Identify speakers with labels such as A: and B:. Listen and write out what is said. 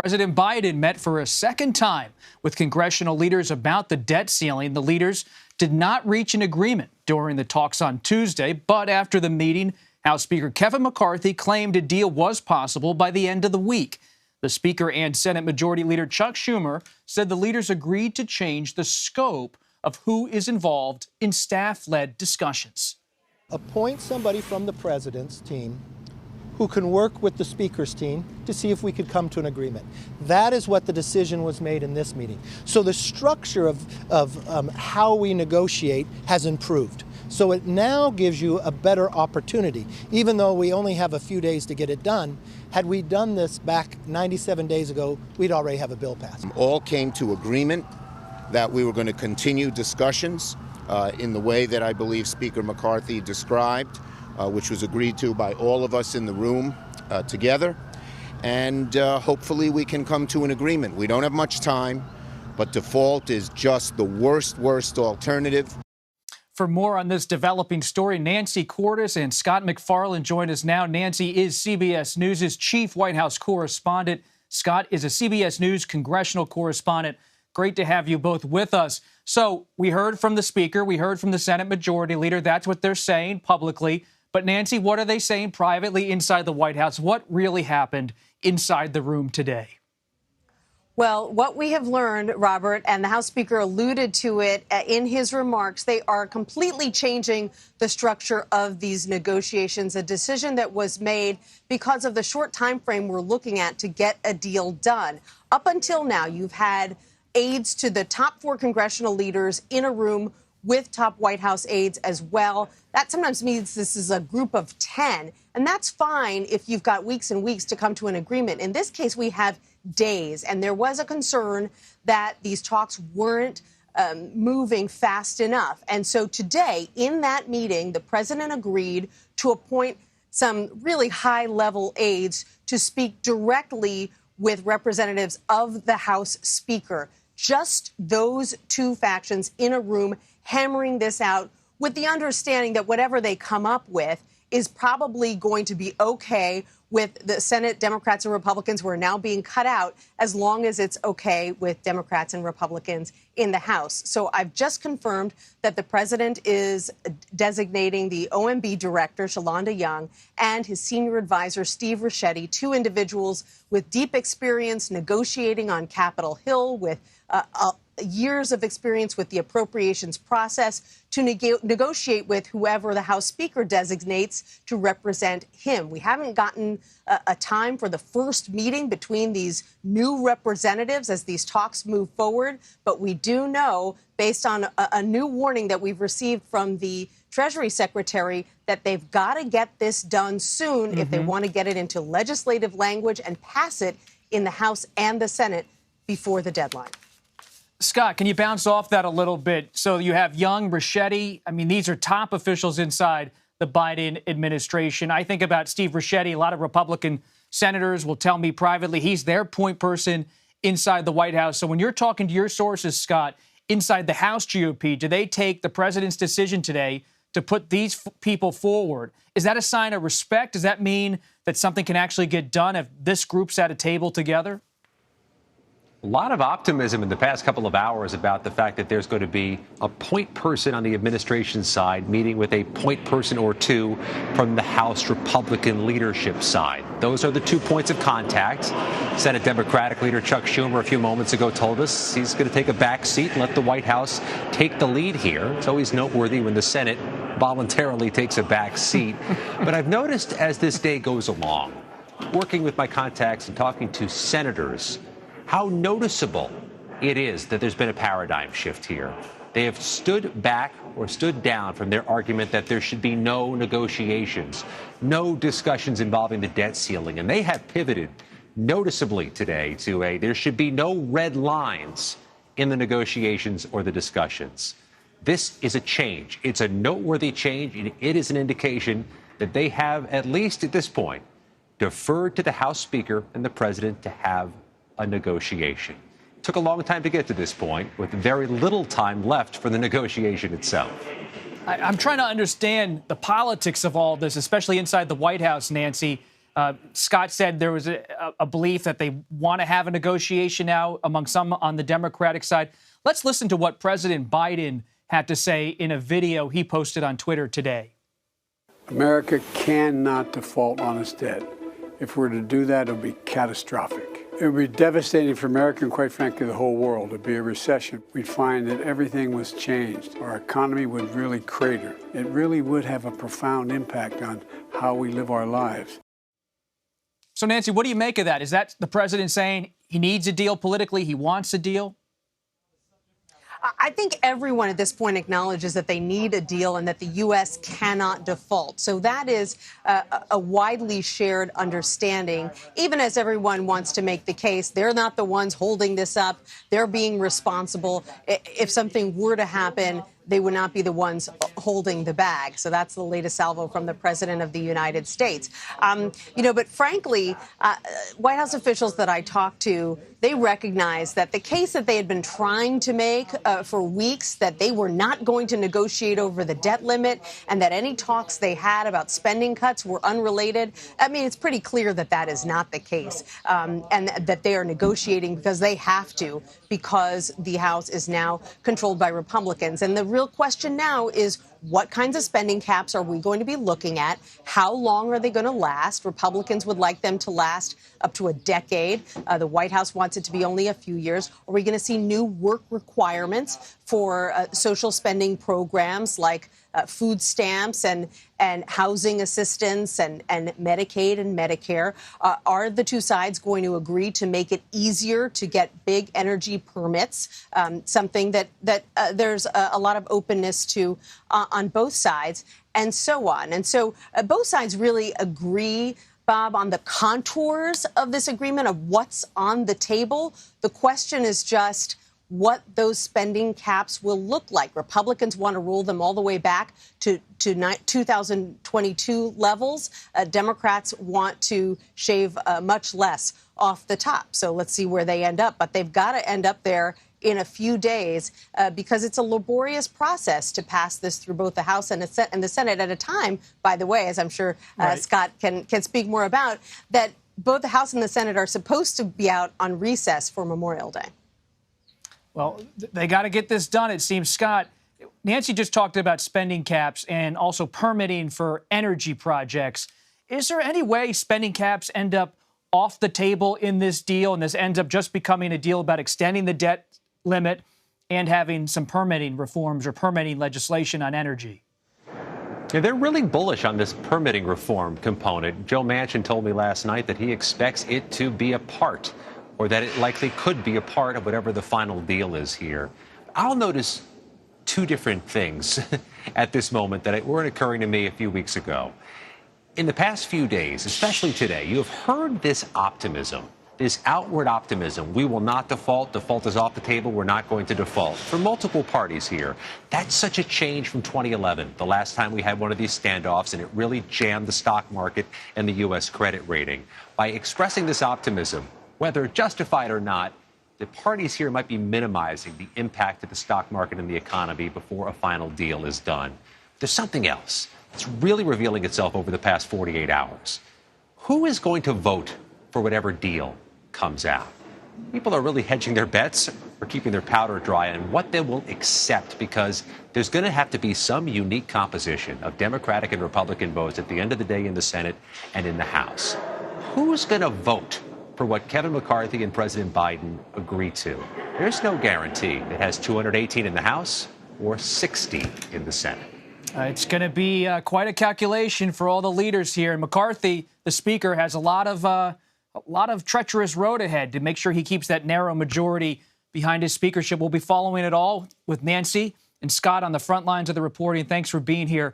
A: President Biden met for a second time with congressional leaders about the debt ceiling. The leaders did not reach an agreement during the talks on Tuesday, but after the meeting, House Speaker Kevin McCarthy claimed a deal was possible by the end of the week. The Speaker and Senate Majority Leader Chuck Schumer said the leaders agreed to change the scope of who is involved in staff-led discussions.
B: Appoint somebody from the president's team who can work with the speaker's team to see if we could come to an agreement. That is what the decision was made in this meeting. So the structure of how we negotiate has improved. So it now gives you a better opportunity. Even though we only have a few days to get it done, had we done this back 97 days ago, we'd already have a bill passed.
C: All came to agreement that we were going to continue discussions in the way that I believe Speaker McCarthy described, which was agreed to by all of us in the room together. And hopefully we can come to an agreement. We don't have much time, but default is just the worst alternative.
A: For more on this developing story, Nancy Cordes and Scott MacFarlane join us now. Nancy is CBS News' chief White House correspondent. Scott is a CBS News congressional correspondent. Great to have you both with us. So we heard from the Speaker, we heard from the Senate Majority Leader. That's what they're saying publicly. But Nancy, what are they saying privately inside the White House? What really happened inside the room today?
D: Well, what we have learned, Robert, and the House Speaker alluded to it in his remarks, they are completely changing the structure of these negotiations, a decision that was made because of the short time frame we're looking at to get a deal done. Up until now, you've had aides to the top 4 congressional leaders in a room with top White House aides as well. That sometimes means this is a group of 10, and that's fine if you've got weeks and weeks to come to an agreement. In this case, we have days, and there was a concern that these talks weren't moving fast enough. And so today, in that meeting, the president agreed to appoint some really high-level aides to speak directly with representatives of the House Speaker. Just those 2 factions in a room hammering this out with the understanding that whatever they come up with is probably going to be okay with the Senate Democrats and Republicans who are now being cut out, as long as it's okay with Democrats and Republicans in the House. So I've just confirmed that the president is designating the OMB director, Shalonda Young, and his senior advisor, Steve Ricchetti, 2 individuals with deep experience negotiating on Capitol Hill, with years of experience with the appropriations process, to negotiate with whoever the House Speaker designates to represent him. We haven't gotten a time for the first meeting between these new representatives as these talks move forward, but we do know, based on a new warning that we've received from the Treasury Secretary, that they've got to get this done soon if they want to get it into legislative language and pass it in the House and the Senate before the deadline.
A: Scott, can you bounce off that a little bit? So you have Young, Ricchetti. I mean, these are top officials inside the Biden administration. I think about Steve Ricchetti. A lot of Republican senators will tell me privately he's their point person inside the White House. So when you're talking to your sources, Scott, inside the House GOP, do they take the president's decision today to put these people forward? Is that a sign of respect? Does that mean that something can actually get done if this group's at a table together?
E: A lot of optimism in the past couple of hours about the fact that there's going to be a point person on the administration side meeting with a point person or 2 from the House Republican leadership side. Those are the 2 points of contact. Senate Democratic leader Chuck Schumer a few moments ago told us he's going to take a back seat and let the White House take the lead here. It's always noteworthy when the Senate voluntarily takes a back seat. But I've noticed as this day goes along, working with my contacts and talking to senators, how noticeable it is that there's been a paradigm shift here. They have stood back or stood down from their argument that there should be no negotiations, no discussions involving the debt ceiling. And they have pivoted noticeably today to there should be no red lines in the negotiations or the discussions. This is a change. It's a noteworthy change, and it is an indication that they have, at least at this point, deferred to the House Speaker and the president to have a negotiation. It took a long time to get to this point, with very little time left for the negotiation itself.
A: I'm trying to understand the politics of all this, especially inside the White House, Nancy. Scott said there was a belief that they want to have a negotiation now among some on the Democratic side. Let's listen to what President Biden had to say in a video he posted on Twitter today.
F: America cannot default on its debt. If we're to do that, it'll be catastrophic. It would be devastating for America and, quite frankly, the whole world. It'd be a recession. We'd find that everything was changed. Our economy would really crater. It really would have a profound impact on how we live our lives.
A: So, Nancy, what do you make of that? Is that the president saying he needs a deal politically, he wants a deal?
D: I think everyone at this point acknowledges that they need a deal and that the U.S. cannot default. So that is a widely shared understanding, even as everyone wants to make the case. They're not the ones holding this up. They're being responsible. If something were to happen, they would not be the ones holding the bag. So that's the latest salvo from the president of the United States. But frankly, White House officials that I talked to, they recognize that the case that they had been trying to make for weeks, that they were not going to negotiate over the debt limit and that any talks they had about spending cuts were unrelated. I mean, it's pretty clear that that is not the case, and that they are negotiating because they have to, because the House is now controlled by Republicans. And the real question now is, what kinds of spending caps are we going to be looking at? How long are they going to last? Republicans would like them to last up to a decade. The White House wants it to be only a few years. Are we going to see new work requirements for social spending programs like food stamps and housing assistance and Medicaid and Medicare? Are the two sides going to agree to make it easier to get big energy permits, something that there's a lot of openness to on both sides, and so on. And so both sides really agree, Bob, on the contours of this agreement, of what's on the table. The question is just what those spending caps will look like. Republicans want to roll them all the way back to 2022 levels. Democrats want to shave much less off the top. So let's see where they end up. But they've got to end up there in a few days because it's a laborious process to pass this through both the House and the Senate at a time, by the way, as I'm sure Scott can speak more about, that both the House and the Senate are supposed to be out on recess for Memorial Day.
A: Well, they got to get this done, it seems. Scott, Nancy just talked about spending caps and also permitting for energy projects. Is there any way spending caps end up off the table in this deal and this ends up just becoming a deal about extending the debt limit and having some permitting reforms or permitting legislation on energy?
E: Yeah, they're really bullish on this permitting reform component. Joe Manchin told me last night that he expects it to be a part, or that it likely could be a part of whatever the final deal is here. I'll notice two different things at this moment that weren't occurring to me a few weeks ago. In the past few days, especially today, you have heard this optimism, this outward optimism. We will not default. Default is off the table. We're not going to default. For multiple parties here, that's such a change from 2011, the last time we had one of these standoffs, and it really jammed the stock market and the U.S. credit rating. By expressing this optimism, whether justified or not, the parties here might be minimizing the impact of the stock market and the economy before a final deal is done. There's something else that's really revealing itself over the past 48 hours. Who is going to vote for whatever deal comes out? People are really hedging their bets or keeping their powder dry on what they will accept, because there's going to have to be some unique composition of Democratic and Republican votes at the end of the day in the Senate and in the House. Who's going to vote for what Kevin McCarthy and President Biden agree to? There's no guarantee it has 218 in the House or 60 in the Senate.
A: It's going to be quite a calculation for all the leaders here. And McCarthy, the speaker, has a lot of treacherous road ahead to make sure he keeps that narrow majority behind his speakership. We'll be following it all with Nancy and Scott on the front lines of the reporting. Thanks for being here